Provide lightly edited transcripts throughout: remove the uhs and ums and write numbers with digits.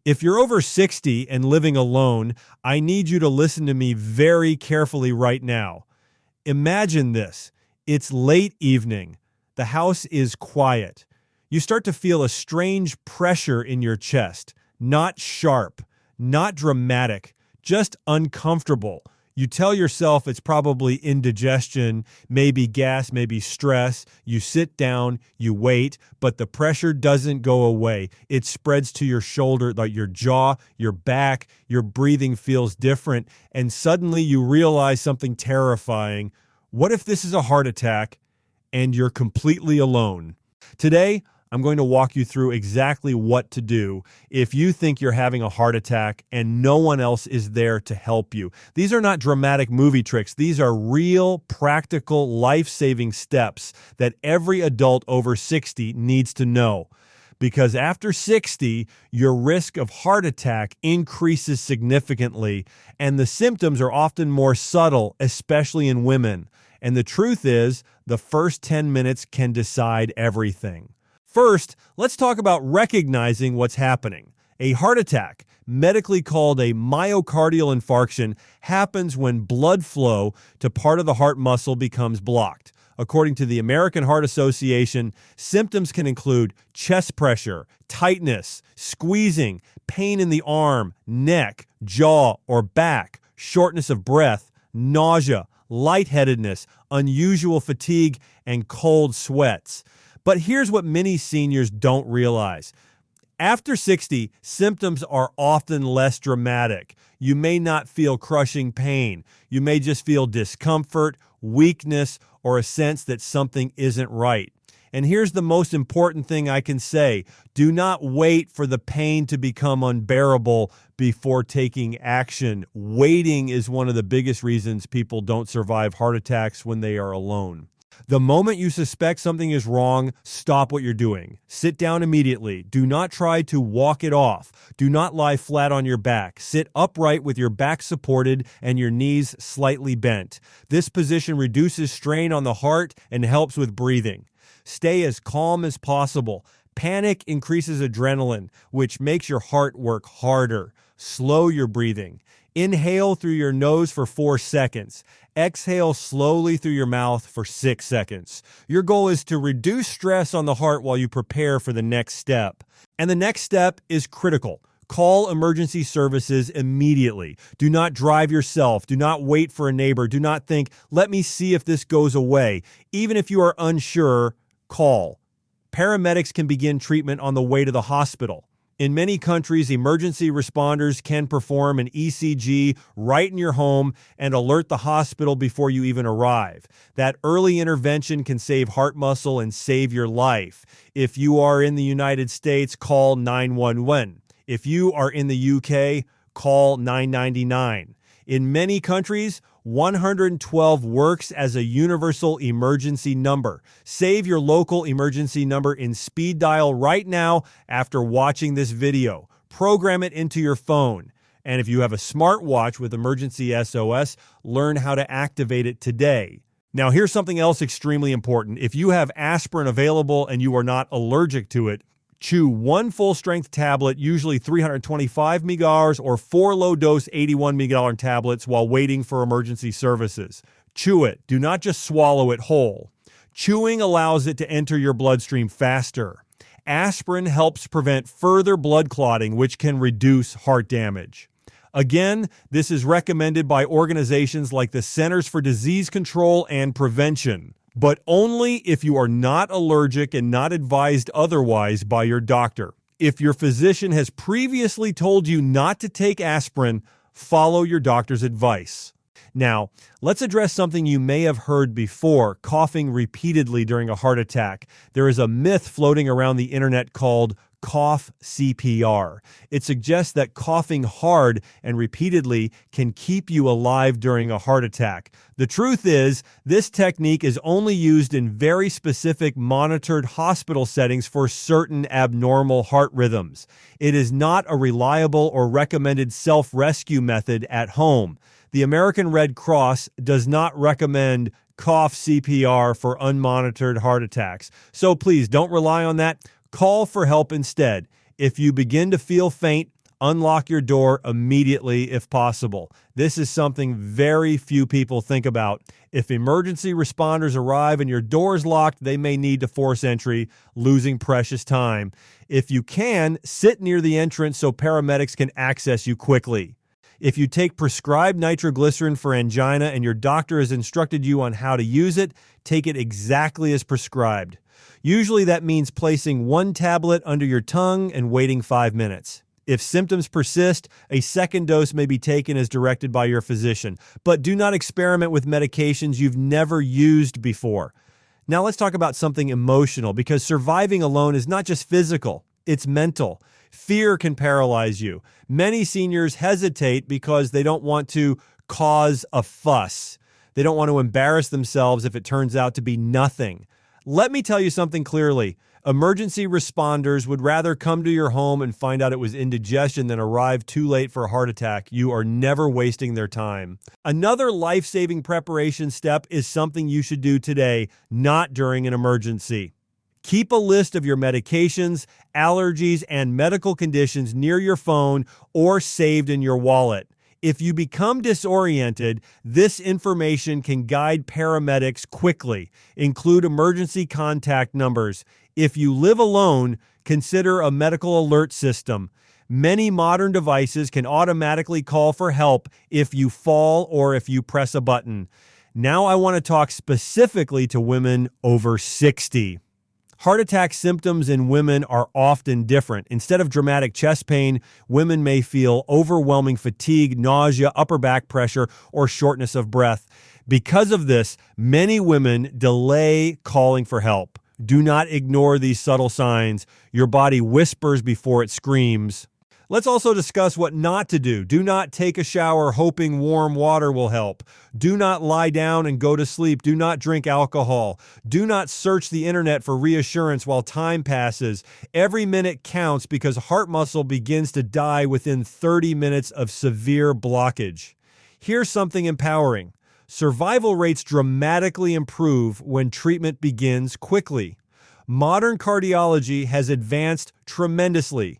If you're over 60 and living alone, I need you to listen to me very carefully right now. Imagine this. It's late evening. The house is quiet. You start to feel a strange pressure in your chest. Not sharp, not dramatic, just uncomfortable. You tell yourself it's probably indigestion, maybe gas, maybe stress. You sit down, you wait, but the pressure doesn't go away. It spreads to your shoulder, like your jaw, your back. Your breathing feels different. And suddenly you realize something terrifying. What if this is a heart attack and you're completely alone? Today, I'm going to walk you through exactly what to do if you think you're having a heart attack and no one else is there to help you. These are not dramatic movie tricks. These are real, practical, life-saving steps that every adult over 60 needs to know. Because after 60, your risk of heart attack increases significantly, and the symptoms are often more subtle, especially in women. And the truth is, the first 10 minutes can decide everything. First, let's talk about recognizing what's happening. A heart attack, medically called a myocardial infarction, happens when blood flow to part of the heart muscle becomes blocked. According to the American Heart Association, symptoms can include chest pressure, tightness, squeezing, pain in the arm, neck, jaw, or back, shortness of breath, nausea, lightheadedness, unusual fatigue, and cold sweats. But here's what many seniors don't realize. After 60, symptoms are often less dramatic. You may not feel crushing pain. You may just feel discomfort, weakness, or a sense that something isn't right. And here's the most important thing I can say. Do not wait for the pain to become unbearable before taking action. Waiting is one of the biggest reasons people don't survive heart attacks when they are alone. The moment you suspect something is wrong, stop what you're doing. Sit down immediately. Do not try to walk it off. Do not lie flat on your back. Sit upright with your back supported and your knees slightly bent. This position reduces strain on the heart and helps with breathing. Stay as calm as possible. Panic increases adrenaline, which makes your heart work harder. Slow your breathing. Inhale through your nose for 4 seconds. Exhale slowly through your mouth for 6 seconds. Your goal is to reduce stress on the heart while you prepare for the next step. And the next step is critical. Call emergency services immediately. Do not drive yourself. Do not wait for a neighbor. Do not think, let me see if this goes away. Even if you are unsure, call. Paramedics can begin treatment on the way to the hospital. In many countries, emergency responders can perform an ECG right in your home and alert the hospital before you even arrive. That early intervention can save heart muscle and save your life. If you are in the United States, call 911. If you are in the UK, call 999. In many countries, 112 works as a universal emergency number. Save your local emergency number in speed dial right now after watching this video. Program it into your phone. And if you have a smartwatch with emergency SOS, learn how to activate it today. Now, here's something else extremely important. If you have aspirin available and you are not allergic to it, chew 1 full-strength tablet, usually 325 mg or 4 low-dose 81 mg tablets while waiting for emergency services. Chew it. Do not just swallow it whole. Chewing allows it to enter your bloodstream faster. Aspirin helps prevent further blood clotting, which can reduce heart damage. Again, this is recommended by organizations like the Centers for Disease Control and Prevention, but only if you are not allergic and not advised otherwise by your doctor. If your physician has previously told you not to take aspirin, follow your doctor's advice. Now, let's address something you may have heard before, coughing repeatedly during a heart attack. There is a myth floating around the internet called cough CPR. It suggests that coughing hard and repeatedly can keep you alive during a heart attack. The truth is, this technique is only used in very specific monitored hospital settings for certain abnormal heart rhythms. It is not a reliable or recommended self-rescue method at home. The American Red Cross does not recommend cough CPR for unmonitored heart attacks. So please don't rely on that. Call for help instead. If you begin to feel faint, Unlock your door immediately if possible. This is something very few people think about. If emergency responders arrive and your door is locked, they may need to force entry, losing precious time. If you can, sit near the entrance so paramedics can access you quickly. If you take prescribed nitroglycerin for angina and your doctor has instructed you on how to use it, take it exactly as prescribed. Usually that means placing one tablet under your tongue and waiting 5 minutes. If symptoms persist, a second dose may be taken as directed by your physician, but do not experiment with medications you've never used before. Now let's talk about something emotional, because surviving alone is not just physical, it's mental. Fear can paralyze you. Many seniors hesitate because they don't want to cause a fuss. They don't want to embarrass themselves if it turns out to be nothing. Let me tell you something clearly. Emergency responders would rather come to your home and find out it was indigestion than arrive too late for a heart attack. You are never wasting their time. Another life-saving preparation step is something you should do today, not during an emergency. Keep a list of your medications, allergies, and medical conditions near your phone or saved in your wallet. If you become disoriented, this information can guide paramedics quickly. Include emergency contact numbers. If you live alone, consider a medical alert system. Many modern devices can automatically call for help if you fall or if you press a button. Now I want to talk specifically to women over 60. Heart attack symptoms in women are often different. Instead of dramatic chest pain, women may feel overwhelming fatigue, nausea, upper back pressure, or shortness of breath. Because of this, many women delay calling for help. Do not ignore these subtle signs. Your body whispers before it screams. Let's also discuss what not to do. Do not take a shower hoping warm water will help. Do not lie down and go to sleep. Do not drink alcohol. Do not search the internet for reassurance while time passes. Every minute counts because heart muscle begins to die within 30 minutes of severe blockage. Here's something empowering. Survival rates dramatically improve when treatment begins quickly. Modern cardiology has advanced tremendously.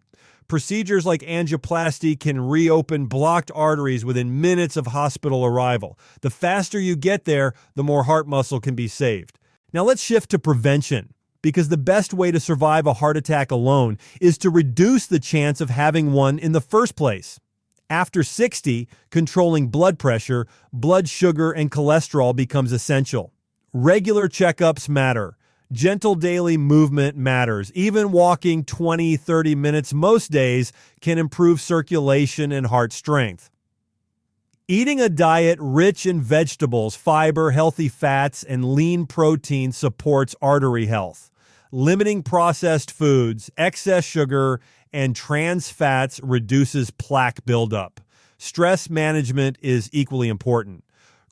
Procedures like angioplasty can reopen blocked arteries within minutes of hospital arrival. The faster you get there, the more heart muscle can be saved. Now let's shift to prevention, because the best way to survive a heart attack alone is to reduce the chance of having one in the first place. After 60, controlling blood pressure, blood sugar, and cholesterol becomes essential. Regular checkups matter. Gentle daily movement matters. Even walking 20-30 minutes most days can improve circulation and heart strength. Eating a diet rich in vegetables, fiber, healthy fats, and lean protein supports artery health. Limiting processed foods, excess sugar, and trans fats reduces plaque buildup. Stress management is equally important.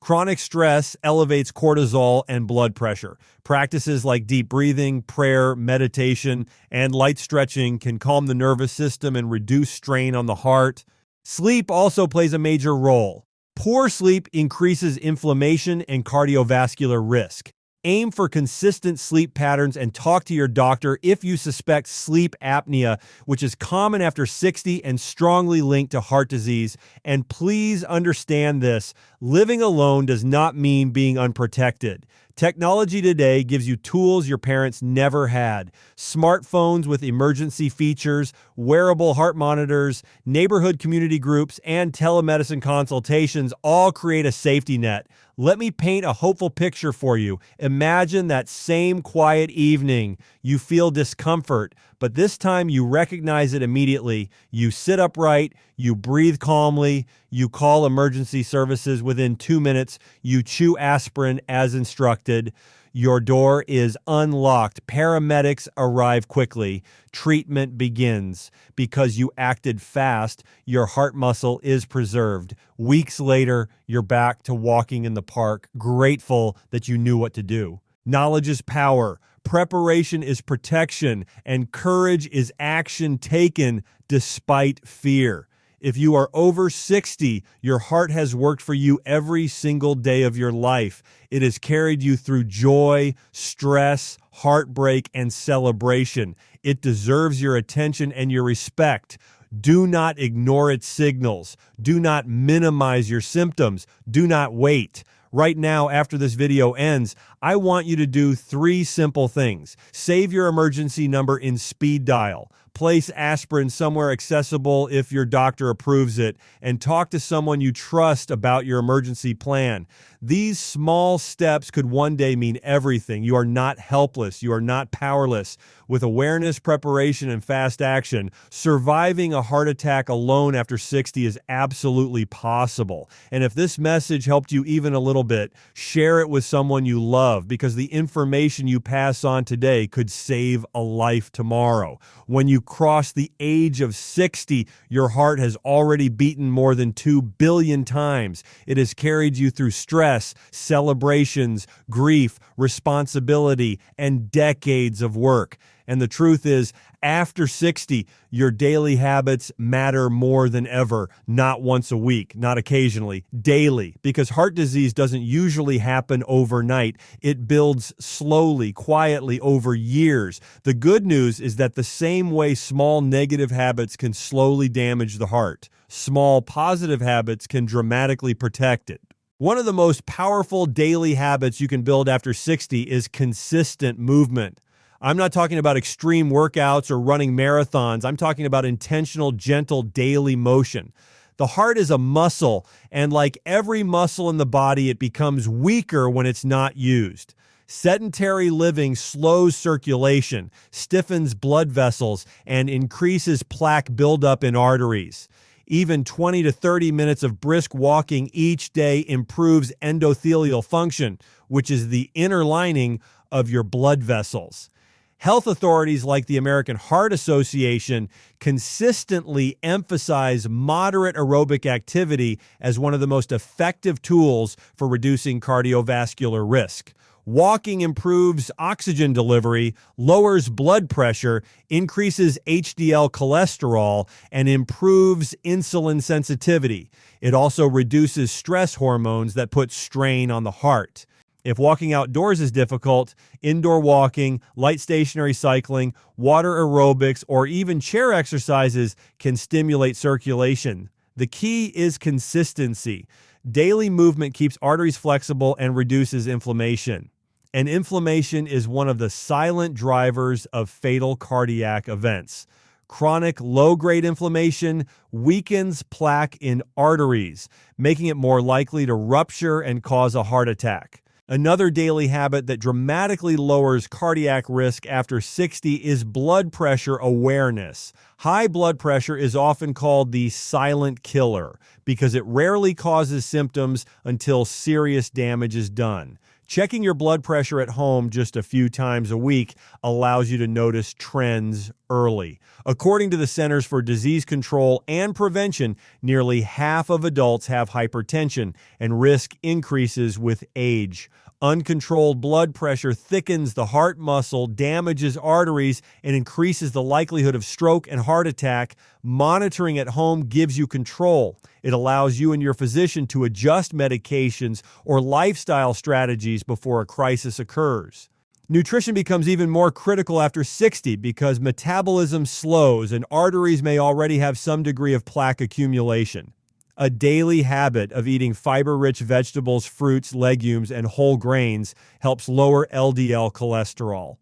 Chronic stress elevates cortisol and blood pressure. Practices like deep breathing, prayer, meditation, and light stretching can calm the nervous system and reduce strain on the heart. Sleep also plays a major role. Poor sleep increases inflammation and cardiovascular risk. Aim for consistent sleep patterns and talk to your doctor if you suspect sleep apnea, which is common after 60 and strongly linked to heart disease. And please understand this, living alone does not mean being unprotected. Technology today gives you tools your parents never had. Smartphones with emergency features, wearable heart monitors, neighborhood community groups, and telemedicine consultations all create a safety net. Let me paint a hopeful picture for you. Imagine that same quiet evening. You feel discomfort, but this time you recognize it immediately. You sit upright, you breathe calmly, you call emergency services within 2 minutes, you chew aspirin as instructed. Your door is unlocked. Paramedics arrive quickly. Treatment begins. Because you acted fast, your heart muscle is preserved. Weeks later, you're back to walking in the park, grateful that you knew what to do. Knowledge is power. Preparation is protection. And courage is action taken despite fear. If you are over 60, your heart has worked for you every single day of your life. It has carried you through joy, stress, heartbreak, and celebration. It deserves your attention and your respect. Do not ignore its signals. Do not minimize your symptoms. Do not wait. Right now, after this video ends, I want you to do 3 simple things. Save your emergency number in speed dial. Place aspirin somewhere accessible if your doctor approves it, and talk to someone you trust about your emergency plan. These small steps could one day mean everything. You are not helpless. You are not powerless. With awareness, preparation, and fast action, surviving a heart attack alone after 60 is absolutely possible. And if this message helped you even a little bit, share it with someone you love, because the information you pass on today could save a life tomorrow. When you cross the age of 60, your heart has already beaten more than 2 billion times. It has carried you through stress, celebrations, grief, responsibility, and decades of work. And the truth is, after 60, your daily habits matter more than ever, not once a week, not occasionally, daily, because heart disease doesn't usually happen overnight. It builds slowly, quietly over years. The good news is that the same way small negative habits can slowly damage the heart, small positive habits can dramatically protect it. One of the most powerful daily habits you can build after 60 is consistent movement. I'm not talking about extreme workouts or running marathons. I'm talking about intentional, gentle, daily motion. The heart is a muscle, and like every muscle in the body, it becomes weaker when it's not used. Sedentary living slows circulation, stiffens blood vessels, and increases plaque buildup in arteries. Even 20 to 30 minutes of brisk walking each day improves endothelial function, which is the inner lining of your blood vessels. Health authorities like the American Heart Association consistently emphasize moderate aerobic activity as one of the most effective tools for reducing cardiovascular risk. Walking improves oxygen delivery, lowers blood pressure, increases HDL cholesterol, and improves insulin sensitivity. It also reduces stress hormones that put strain on the heart. If walking outdoors is difficult, indoor walking, light stationary cycling, water aerobics, or even chair exercises can stimulate circulation. The key is consistency. Daily movement keeps arteries flexible and reduces inflammation. And inflammation is one of the silent drivers of fatal cardiac events. Chronic low-grade inflammation weakens plaque in arteries, making it more likely to rupture and cause a heart attack. Another daily habit that dramatically lowers cardiac risk after 60 is blood pressure awareness. High blood pressure is often called the silent killer because it rarely causes symptoms until serious damage is done. Checking your blood pressure at home just a few times a week allows you to notice trends early. According to the Centers for Disease Control and Prevention, nearly half of adults have hypertension, and risk increases with age. Uncontrolled blood pressure thickens the heart muscle, damages arteries, and increases the likelihood of stroke and heart attack. Monitoring at home gives you control. It allows you and your physician to adjust medications or lifestyle strategies before a crisis occurs. Nutrition becomes even more critical after 60 because metabolism slows and arteries may already have some degree of plaque accumulation. A daily habit of eating fiber-rich vegetables, fruits, legumes, and whole grains helps lower LDL cholesterol.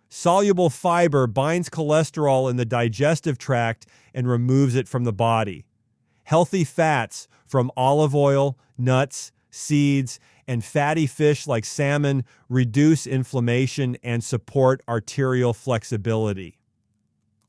Soluble fiber binds cholesterol in the digestive tract and removes it from the body. Healthy fats from olive oil, nuts, seeds, and fatty fish like salmon reduce inflammation and support arterial flexibility.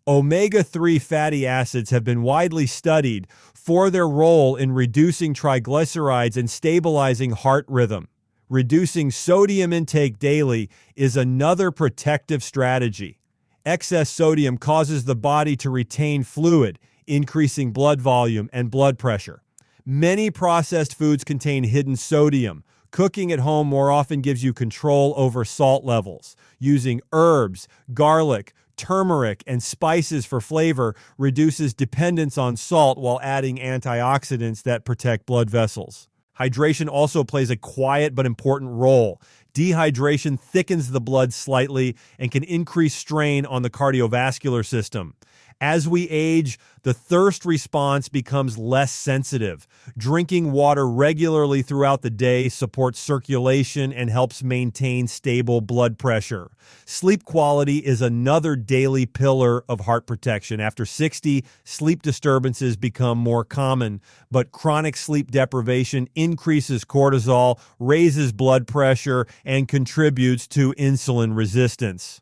Omega-3 fatty acids have been widely studied for their role in reducing triglycerides and stabilizing heart rhythm. Reducing sodium intake daily is another protective strategy. Excess sodium causes the body to retain fluid, increasing blood volume and blood pressure. Many processed foods contain hidden sodium. Cooking at home more often gives you control over salt levels. Using herbs, garlic, turmeric, and spices for flavor reduces dependence on salt while adding antioxidants that protect blood vessels. Hydration also plays a quiet but important role. Dehydration thickens the blood slightly and can increase strain on the cardiovascular system. As we age, the thirst response becomes less sensitive. Drinking water regularly throughout the day supports circulation and helps maintain stable blood pressure. Sleep quality is another daily pillar of heart protection. After 60, sleep disturbances become more common, but chronic sleep deprivation increases cortisol, raises blood pressure, and contributes to insulin resistance.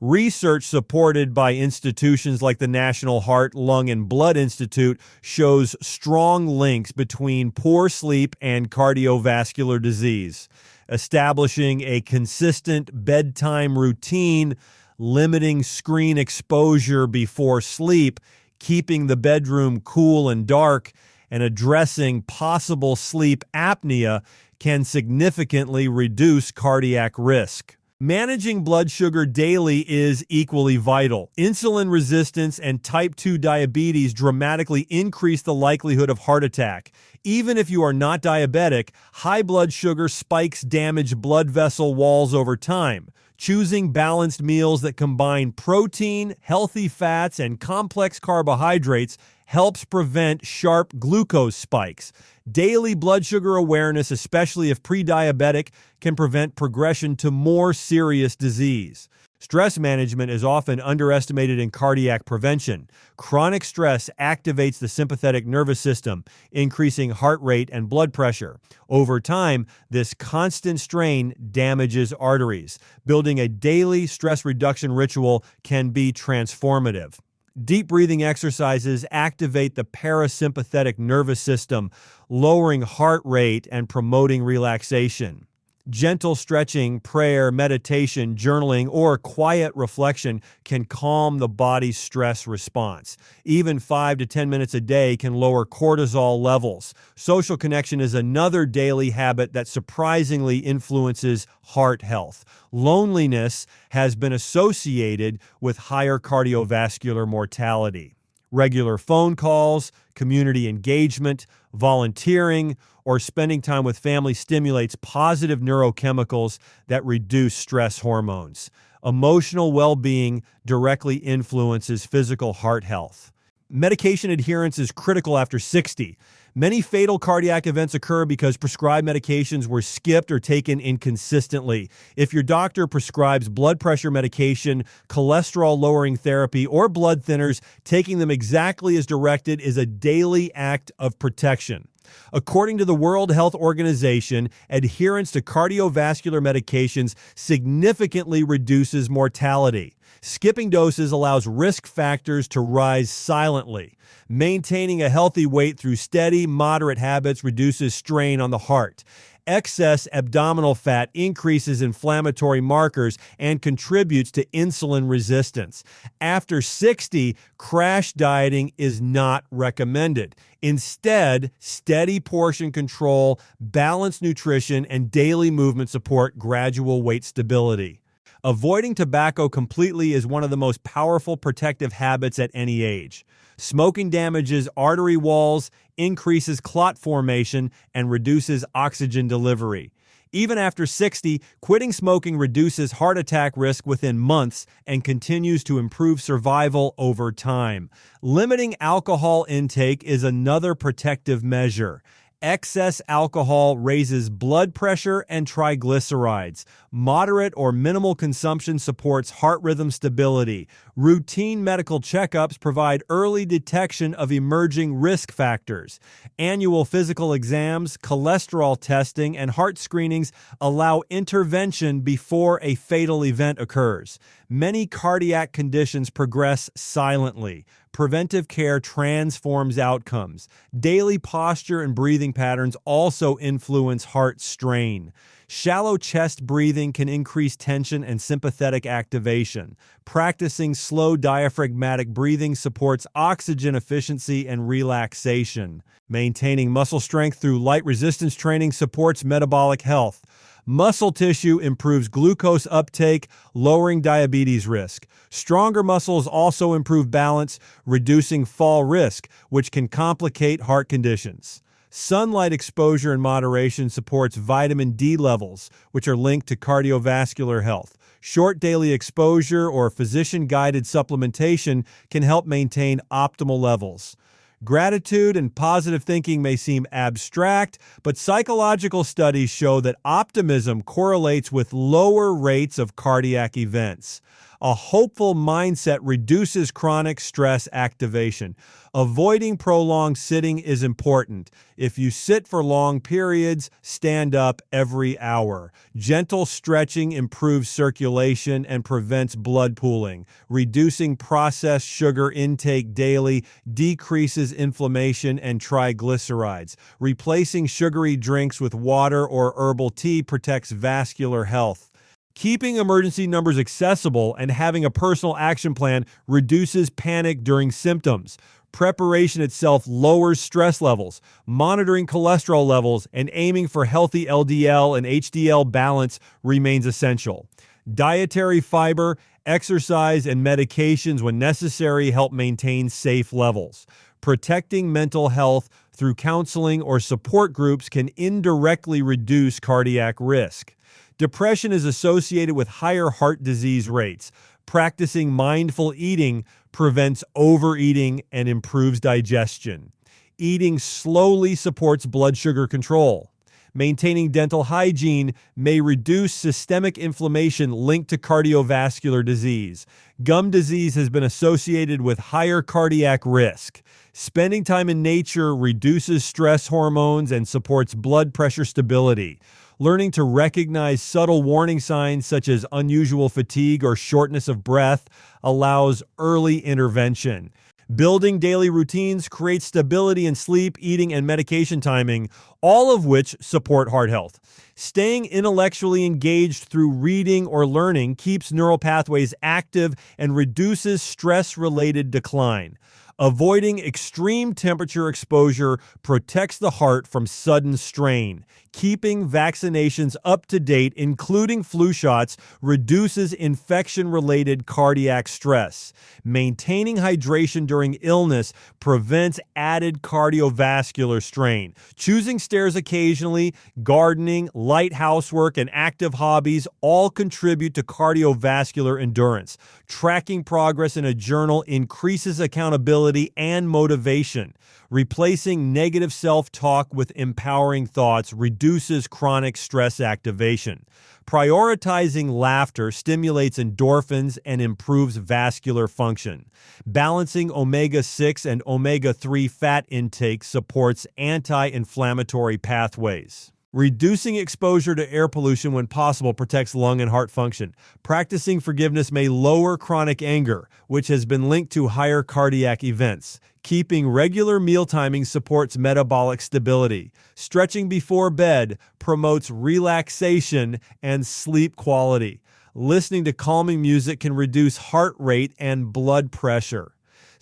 Research supported by institutions like the National Heart, Lung, and Blood Institute shows strong links between poor sleep and cardiovascular disease. Establishing a consistent bedtime routine, limiting screen exposure before sleep, keeping the bedroom cool and dark, and addressing possible sleep apnea can significantly reduce cardiac risk. Managing blood sugar daily is equally vital. Insulin resistance and type 2 diabetes dramatically increase the likelihood of heart attack. Even if you are not diabetic, high blood sugar spikes damage blood vessel walls over time. Choosing balanced meals that combine protein, healthy fats, and complex carbohydrates helps prevent sharp glucose spikes. Daily blood sugar awareness, especially if pre-diabetic, can prevent progression to more serious disease. Stress management is often underestimated in cardiac prevention. Chronic stress activates the sympathetic nervous system, increasing heart rate and blood pressure. Over time, this constant strain damages arteries. Building a daily stress reduction ritual can be transformative. Deep breathing exercises activate the parasympathetic nervous system, lowering heart rate and promoting relaxation. Gentle stretching, prayer, meditation, journaling, or quiet reflection can calm the body's stress response. Even 5 to 10 minutes a day can lower cortisol levels. Social connection is another daily habit that surprisingly influences heart health. Loneliness has been associated with higher cardiovascular mortality. Regular phone calls, community engagement, volunteering, or spending time with family stimulates positive neurochemicals that reduce stress hormones. Emotional well-being directly influences physical heart health. Medication adherence is critical after 60. Many fatal cardiac events occur because prescribed medications were skipped or taken inconsistently. If your doctor prescribes blood pressure medication, cholesterol-lowering therapy, or blood thinners, taking them exactly as directed is a daily act of protection. According to the World Health Organization, adherence to cardiovascular medications significantly reduces mortality. Skipping doses allows risk factors to rise silently. Maintaining a healthy weight through steady, moderate habits reduces strain on the heart. Excess abdominal fat increases inflammatory markers and contributes to insulin resistance. After 60, crash dieting is not recommended. Instead, steady portion control, balanced nutrition, and daily movement support gradual weight stability. Avoiding tobacco completely is one of the most powerful protective habits at any age. Smoking damages artery walls, increases clot formation, and reduces oxygen delivery. Even after 60, quitting smoking reduces heart attack risk within months and continues to improve survival over time. Limiting alcohol intake is another protective measure. Excess alcohol raises blood pressure and triglycerides. Moderate or minimal consumption supports heart rhythm stability. Routine medical checkups provide early detection of emerging risk factors. Annual physical exams, cholesterol testing, and heart screenings allow intervention before a fatal event occurs. Many cardiac conditions progress silently. Preventive care transforms outcomes. Daily posture and breathing patterns also influence heart strain. Shallow chest breathing can increase tension and sympathetic activation. Practicing slow diaphragmatic breathing supports oxygen efficiency and relaxation. Maintaining muscle strength through light resistance training supports metabolic health. Muscle tissue improves glucose uptake, lowering diabetes risk. Stronger muscles also improve balance, reducing fall risk, which can complicate heart conditions. Sunlight exposure in moderation supports vitamin D levels, which are linked to cardiovascular health. Short daily exposure or physician-guided supplementation can help maintain optimal levels. Gratitude and positive thinking may seem abstract, but psychological studies show that optimism correlates with lower rates of cardiac events. A hopeful mindset reduces chronic stress activation. Avoiding prolonged sitting is important. If you sit for long periods, stand up every hour. Gentle stretching improves circulation and prevents blood pooling. Reducing processed sugar intake daily decreases inflammation and triglycerides. Replacing sugary drinks with water or herbal tea protects vascular health. Keeping emergency numbers accessible and having a personal action plan reduces panic during symptoms. Preparation itself lowers stress levels. Monitoring cholesterol levels and aiming for healthy LDL and HDL balance remains essential. Dietary fiber, exercise, and medications when necessary help maintain safe levels. Protecting mental health through counseling or support groups can indirectly reduce cardiac risk. Depression is associated with higher heart disease rates. Practicing mindful eating prevents overeating and improves digestion. Eating slowly supports blood sugar control. Maintaining dental hygiene may reduce systemic inflammation linked to cardiovascular disease. Gum disease has been associated with higher cardiac risk. Spending time in nature reduces stress hormones and supports blood pressure stability. Learning to recognize subtle warning signs such as unusual fatigue or shortness of breath allows early intervention. Building daily routines creates stability in sleep, eating, and medication timing, all of which support heart health. Staying intellectually engaged through reading or learning keeps neural pathways active and reduces stress-related decline. Avoiding extreme temperature exposure protects the heart from sudden strain. Keeping vaccinations up to date, including flu shots, reduces infection-related cardiac stress. Maintaining hydration during illness prevents added cardiovascular strain. Choosing stairs occasionally, gardening, light housework, and active hobbies all contribute to cardiovascular endurance. Tracking progress in a journal increases accountability and motivation. Replacing negative self-talk with empowering thoughts reduces chronic stress activation. Prioritizing laughter stimulates endorphins and improves vascular function. Balancing omega-6 and omega-3 fat intake supports anti-inflammatory pathways. Reducing exposure to air pollution when possible protects lung and heart function. Practicing forgiveness may lower chronic anger, which has been linked to higher cardiac events. Keeping regular meal timing supports metabolic stability. Stretching before bed promotes relaxation and sleep quality. Listening to calming music can reduce heart rate and blood pressure.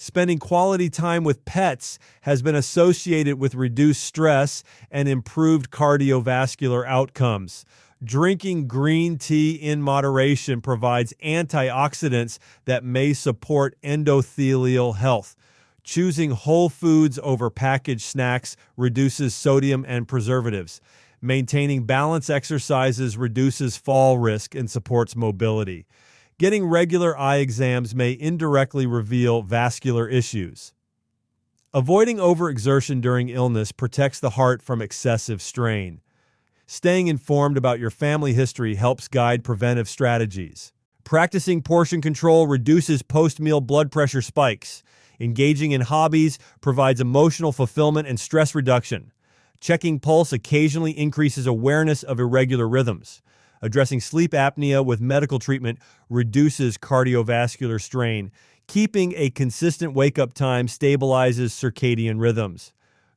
Spending quality time with pets has been associated with reduced stress and improved cardiovascular outcomes. Drinking green tea in moderation provides antioxidants that may support endothelial health. Choosing whole foods over packaged snacks reduces sodium and preservatives. Maintaining balance exercises reduces fall risk and supports mobility. Getting regular eye exams may indirectly reveal vascular issues. Avoiding overexertion during illness protects the heart from excessive strain. Staying informed about your family history helps guide preventive strategies. Practicing portion control reduces post-meal blood pressure spikes. Engaging in hobbies provides emotional fulfillment and stress reduction. Checking pulse occasionally increases awareness of irregular rhythms. Addressing sleep apnea with medical treatment reduces cardiovascular strain. Keeping a consistent wake-up time stabilizes circadian rhythms.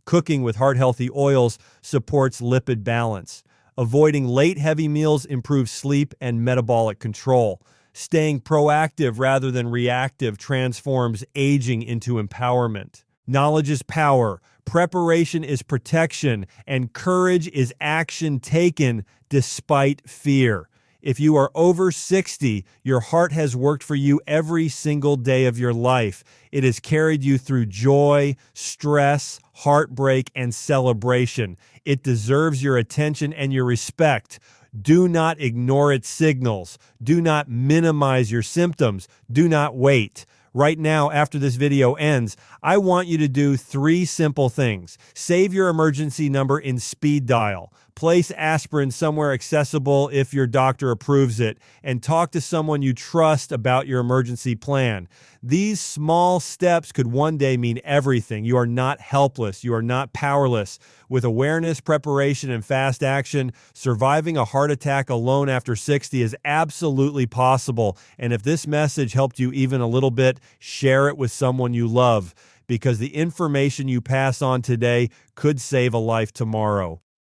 Cooking with heart-healthy oils supports lipid balance. Avoiding late heavy meals improves sleep and metabolic control. Staying proactive rather than reactive transforms aging into empowerment. Knowledge is power, preparation is protection, and courage is action taken despite fear. If you are over 60, your heart has worked for you every single day of your life. It has carried you through joy, stress, heartbreak, and celebration. It deserves your attention and your respect. Do not ignore its signals. Do not minimize your symptoms. Do not wait. Right now, after this video ends, I want you to do 3 simple things. Save your emergency number in speed dial. Place aspirin somewhere accessible if your doctor approves it, and talk to someone you trust about your emergency plan. These small steps could one day mean everything. You are not helpless. You are not powerless. With awareness, preparation, and fast action, surviving a heart attack alone after 60 is absolutely possible. And if this message helped you even a little bit, share it with someone you love, because the information you pass on today could save a life tomorrow.